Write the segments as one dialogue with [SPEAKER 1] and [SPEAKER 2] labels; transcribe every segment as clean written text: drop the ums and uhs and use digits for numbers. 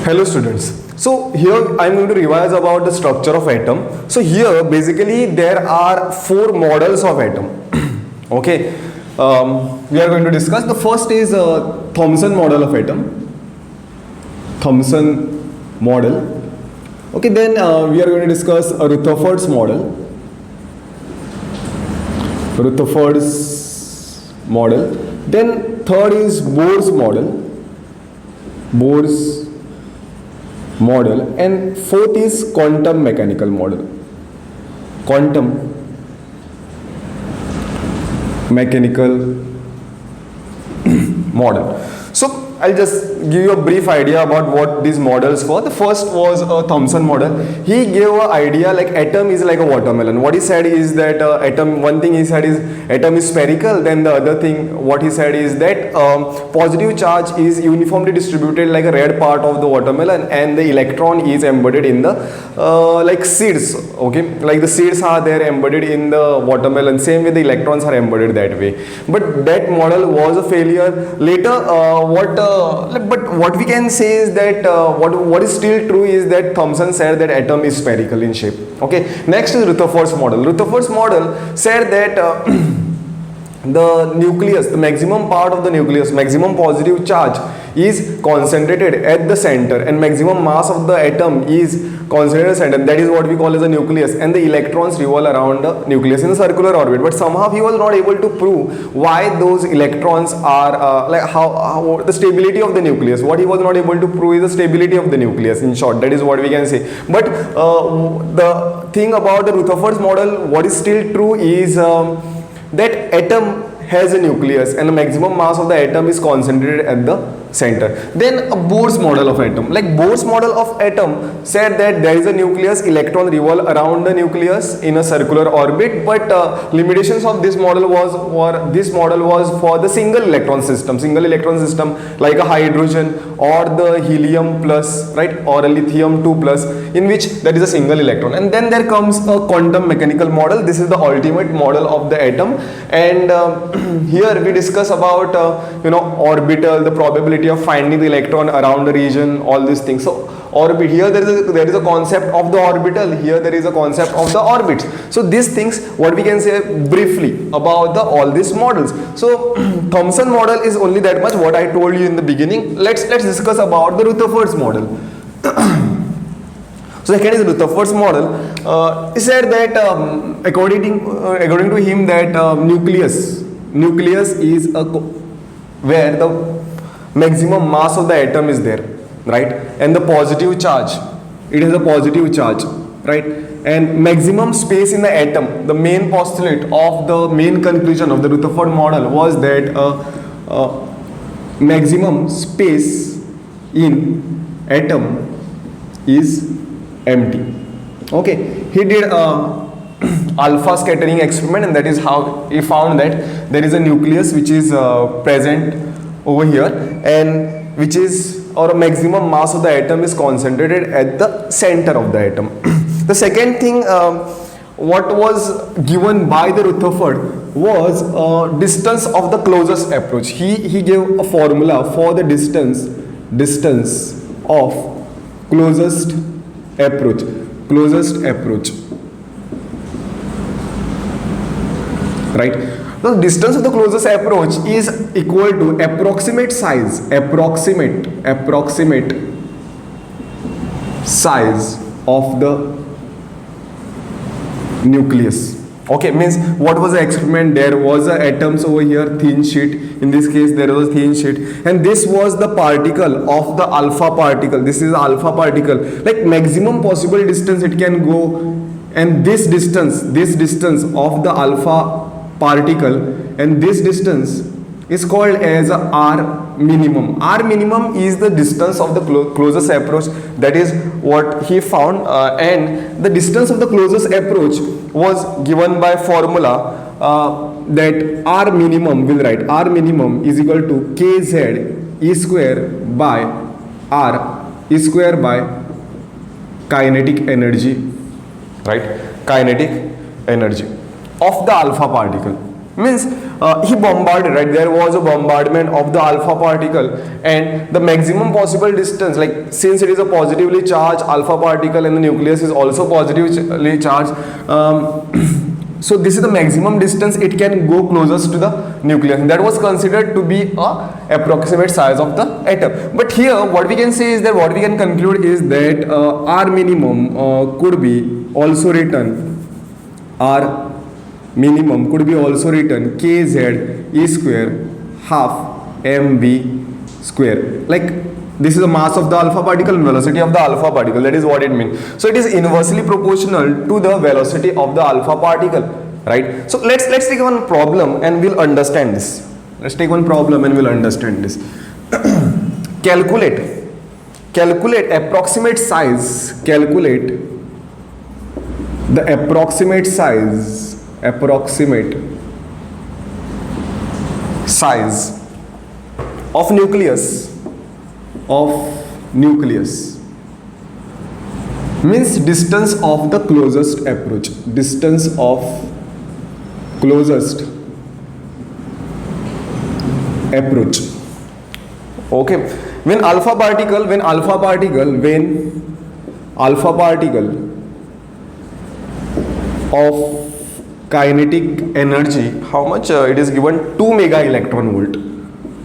[SPEAKER 1] Hello students. So here I am going to revise about the structure of atom. So here basically there are four models of atom. Okay. We are going to discuss. The first is Thomson model of atom. Thomson model. Okay. Then we are going to discuss Rutherford's model. Rutherford's model. Then third is Bohr's model. Bohr's model, and fourth is quantum mechanical model. Quantum mechanical model. So I'll just give you a brief idea about what these models were. The first was a Thomson model. He gave an idea like atom is like a watermelon. What he said is that one thing he said is atom is spherical. Then the other thing what he said is that positive charge is uniformly distributed like a red part of the watermelon, and the electron is embedded in the like seeds. Okay, like the seeds are there embedded in the watermelon. Same way the electrons are embedded that way. But that model was a failure. Later, but what we can say is that what is still true is that Thomson said that atom is spherical in shape. Okay. Next is Rutherford's model. Rutherford's model said that the nucleus, the maximum part of the nucleus, maximum positive charge is concentrated at the center, and maximum mass of the atom is concentrated at the center. That is what we call as a nucleus, and the electrons revolve around the nucleus in a circular orbit. But somehow he was not able to prove why those electrons are like how the stability of the nucleus. What he was not able to prove is the stability of the nucleus. In short, that is what we can say. But the thing about the Rutherford's model, what is still true is that atom has a nucleus and the maximum mass of the atom is concentrated at the center. Then a Bohr's model of atom. Like Bohr's model of atom said that there is a nucleus, electron revolve around the nucleus in a circular orbit, but limitations of this model was for the single electron system like a hydrogen or the helium plus, right, or a lithium 2 plus, in which there is a single electron. And then there comes a quantum mechanical model. This is the ultimate model of the atom, and here we discuss about orbital, the probability of finding the electron around the region, all these things. So orbit, here there is a concept of the orbital, here there is a concept of the orbits. So these things what we can say briefly about all these models. So Thomson model is only that much what I told you in the beginning. Let's discuss about the Rutherford's model. So second is Rutherford's model. He said that according to him that nucleus is where the maximum mass of the atom is there, right, and the positive charge, it has a positive charge, right, and maximum space in the atom. The main postulate of the main conclusion of the Rutherford model was that maximum space in atom is empty. Okay, he did alpha scattering experiment, and that is how he found that there is a nucleus which is present over here, and which is, or a maximum mass of the atom is concentrated at the center of the atom. The second thing what was given by the Rutherford was distance of the closest approach. He gave a formula for the distance of closest approach, right. The distance of the closest approach is equal to approximate size of the nucleus. Okay, means what was the experiment? There was atoms over here, thin sheet. In this case there was a thin sheet, and this was the particle of the alpha particle. This is alpha particle, like maximum possible distance it can go, and this distance of the alpha particle, and this distance is called as R minimum. R minimum is the distance of the closest approach. That is what he found, and the distance of the closest approach was given by formula that R minimum, will write R minimum is equal to kz E square by R E square by kinetic energy, right, kinetic energy of the alpha particle. Means he bombarded, right? There was a bombardment of the alpha particle, and the maximum possible distance, like since it is a positively charged alpha particle and the nucleus is also positively charged, so this is the maximum distance it can go closest to the nucleus. That was considered to be a approximate size of the atom. But here what we can say is that, what we can conclude is that R minimum could be also written, R minimum could be also written kz e square half mv square. Like this is the mass of the alpha particle and velocity of the alpha particle. That is what it means. So it is inversely proportional to the velocity of the alpha particle, right? So let's take one problem and we'll understand this. Let's take one problem and we'll understand this. Calculate approximate size. Calculate the approximate size of nucleus means distance of the closest approach, distance of closest approach. Okay, when alpha particle of kinetic energy, how much it is given, 2 mega electron volt,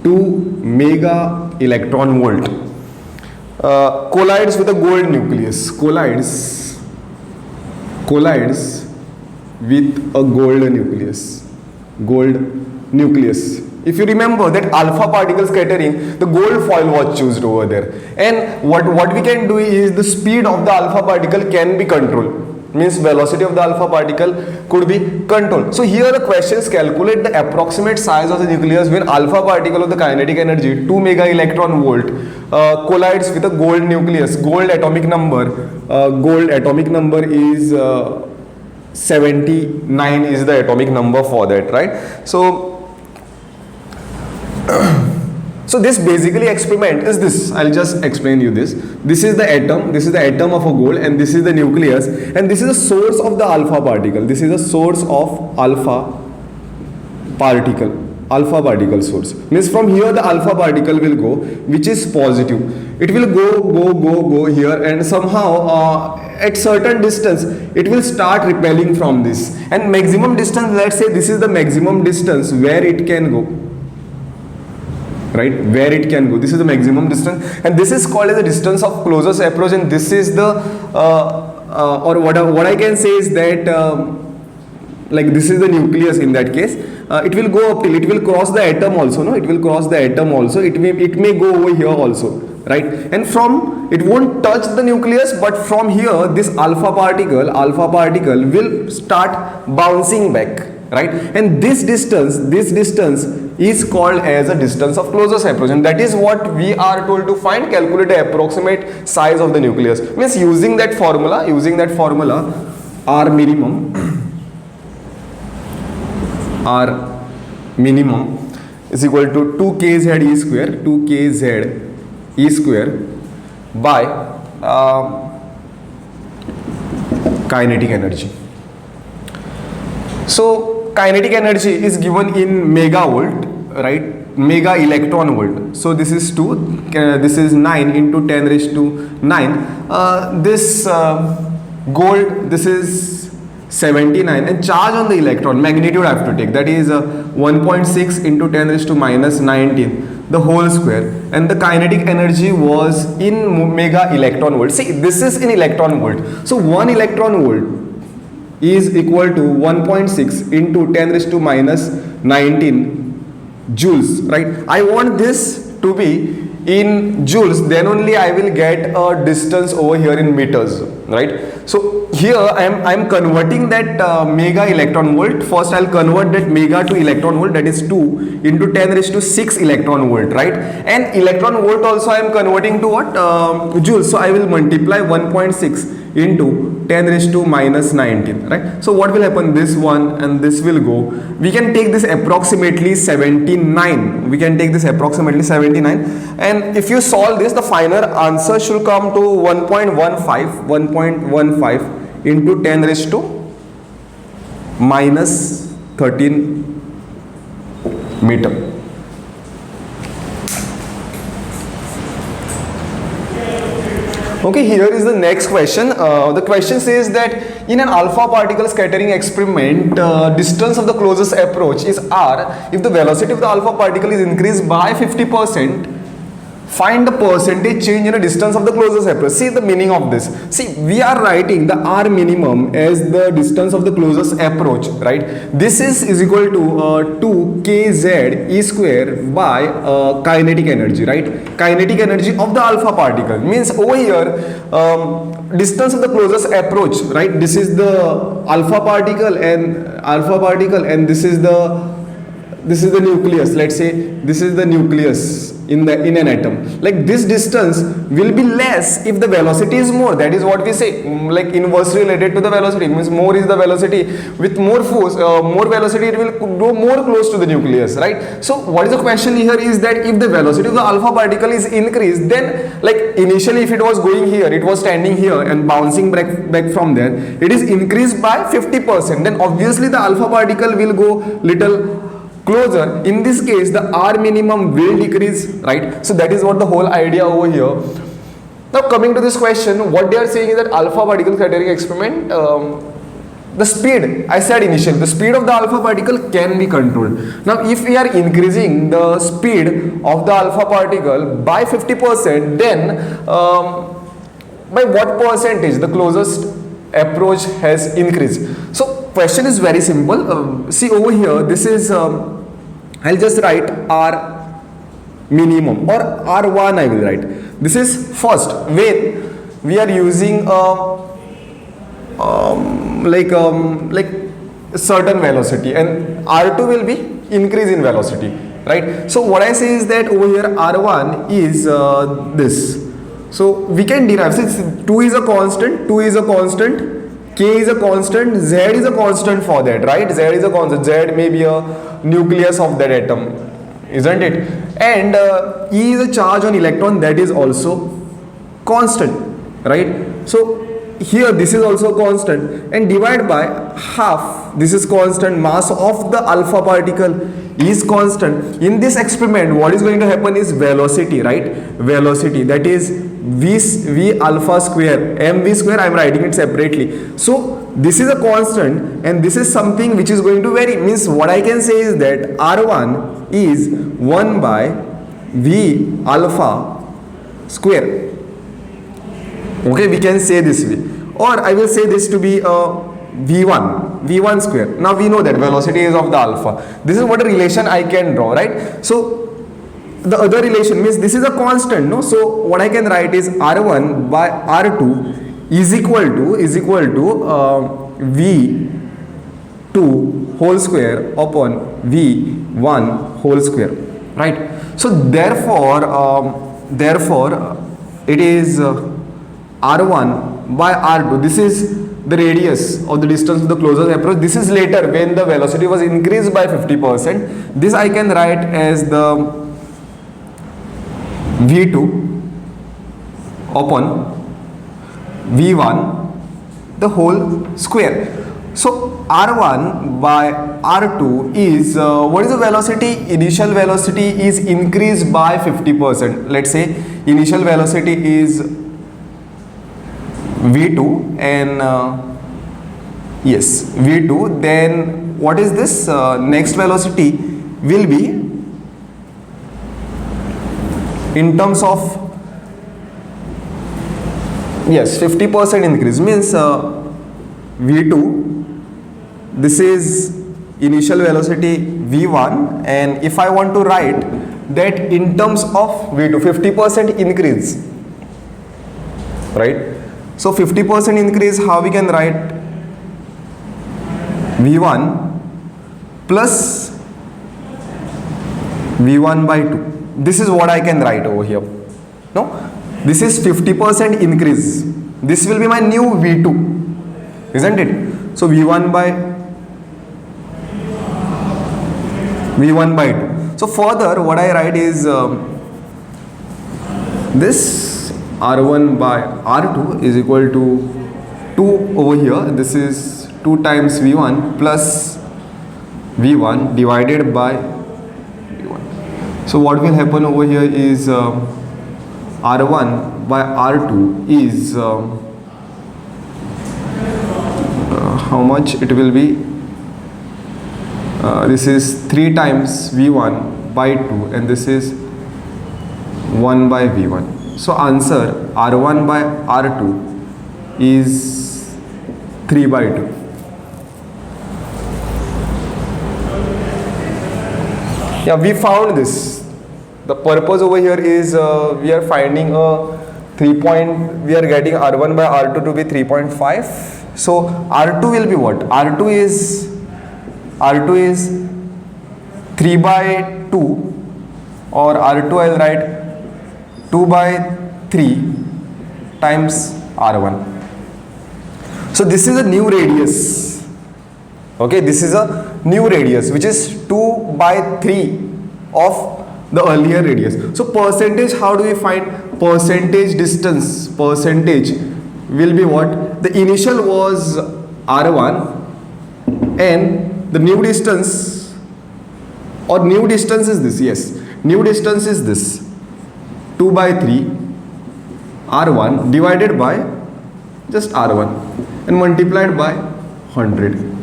[SPEAKER 1] 2 mega electron volt, collides with a gold nucleus, collides with a gold nucleus. If you remember that alpha particle scattering, the gold foil was chosen over there, and what we can do is the speed of the alpha particle can be controlled. Means velocity of the alpha particle could be controlled. So here the question is, calculate the approximate size of the nucleus when alpha particle of the kinetic energy 2 mega electron volt collides with a gold nucleus. Gold atomic number is 79 is the atomic number for that, right? So this basically experiment is this. I'll just explain you this. This is the atom of a gold, and this is the nucleus, and this is the source of the alpha particle. This is the source of alpha particle source. Means from here the alpha particle will go, which is positive. It will go here, and somehow at certain distance it will start repelling from this, and maximum distance, let's say this is the maximum distance where it can go. Right, where it can go, this is the maximum distance, and this is called as the distance of closest approach, and this is the or what I can say is that like this is the nucleus. In that case it will go up till it will cross the atom also, no, it will cross the atom also, it may go over here also, right? And from it won't touch the nucleus, but from here this alpha particle will start bouncing back, right? And this distance is called as a distance of closest approach, and that is what we are told to find. Calculate the approximate size of the nucleus. Means using that formula R minimum is equal to 2kz e square by kinetic energy. So kinetic energy is given in megavolt, right? Mega electron volt. So this is 2, this is 9 into 10 raised to 9. This gold, this is 79, and charge on the electron, magnitude I have to take, that is 1.6 into 10 raised to minus 19, the whole square, and the kinetic energy was in mega electron volt. See, this is in electron volt. So 1 electron volt is equal to 1.6 into 10 raised to minus 19 joules, right? I want this to be in joules, then only I will get a distance over here in meters, right? So here I am converting that mega electron volt. First I'll convert that mega to electron volt, that is 2 into 10 raised to 6 electron volt, right? And electron volt also I am converting to what? Joules. So I will multiply 1.6 into 10 raised to minus 19, right? So what will happen? This one and this will go. We can take this approximately 79. We can take this approximately 79, and if you solve this, the final answer should come to 1.15 into 10 raised to minus 13 meter. Okay, here is the next question. The question says that in an alpha particle scattering experiment, distance of the closest approach is r. If the velocity of the alpha particle is increased by 50%, find the percentage change in the distance of the closest approach. See the meaning of this. See, we are writing the r minimum as the distance of the closest approach, right? This is equal to 2 kz e square by kinetic energy, right? Kinetic energy of the alpha particle means over here distance of the closest approach, right? This is the alpha particle and this is the nucleus. Let's say this is the nucleus in an atom. Like this distance will be less if the velocity is more. That is what we say, like inversely related to the velocity, means more is the velocity. With more force, more velocity, it will go more close to the nucleus, right? So what is the question here is that if the velocity of the alpha particle is increased, then like initially if it was going here, it was standing here and bouncing back from there, it is increased by 50%, then obviously the alpha particle will go little closer. In this case the r minimum will decrease, right? So that is what the whole idea over here. Now coming to this question, what they are saying is that alpha particle scattering experiment, the speed, I said initially, the speed of the alpha particle can be controlled. Now if we are increasing the speed of the alpha particle by 50%, then by what percentage the closest approach has increased? So question is very simple. See over here, this is I'll just write r minimum or r1 I will write. This is first when we are using like a certain velocity, and r2 will be increase in velocity, right? So what I say is that over here r1 is this. So we can derive, since 2 is a constant, k is a constant, z is a constant for that, right? Z is a constant, z may be a nucleus of that atom, isn't it? And E is a charge on electron, that is also constant, right? So here this is also constant, and divide by half, this is constant, mass of the alpha particle is constant. In this experiment what is going to happen is velocity, right? Velocity, that is v alpha square, mv square, I am writing it separately. So this is a constant and this is something which is going to vary, means what I can say is that r1 is 1 by v alpha square. Okay, we can say this way, or I will say this to be v1 square. Now we know that velocity is of the alpha. This is what a relation I can draw, right? So the other relation means this is a constant, no? So what I can write is r1 by r2 is equal to v2 whole square upon v1 whole square, right? So therefore it is r1 by r2. This is the radius of the distance of the closest approach. This is later when the velocity was increased by 50%. This I can write as the v2 upon v1 the whole square. So r1 by r2 is what is the velocity? Initial velocity is increased by 50%. Let's say initial velocity is v2 and yes, v2, then what is this? Next velocity will be in terms of, yes, 50% increase, means v2, this is initial velocity v1, and if I want to write that in terms of v2, 50% increase, right? So 50% increase, how we can write v1 plus v1 by 2. This is what I can write over here. No, this is 50% increase. This will be my new v2, isn't it? So v1 by 2. So further what I write is this r1 by r2 is equal to 2 over here. This is 2 times v1 plus v1 divided by So what will happen over here is R1 by R2 is how much it will be. This is 3 times V1 by 2 and this is 1 by V1. So answer R1 by R2 is 3 by 2. Yeah, we found this. The purpose over here is we are finding we are getting R1 by R2 to be 3.5. So R2 will be what? R2 is 3 by 2, or R2 I will write 2 by 3 times R1. So this is a new radius. Okay, this is a new radius which is 2 by 3 of the earlier radius. So percentage, how do we find percentage distance? Percentage will be what? The initial was R1 and the new distance, or new distance is this, yes, new distance is this 2 by 3 R1 divided by just R1 and multiplied by 100.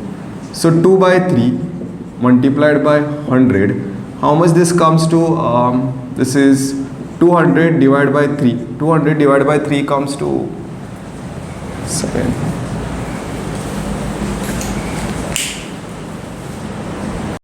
[SPEAKER 1] So 2 by 3 multiplied by 100, how much this comes to? This is 200 divided by 3. 200 divided by 3 comes to 7.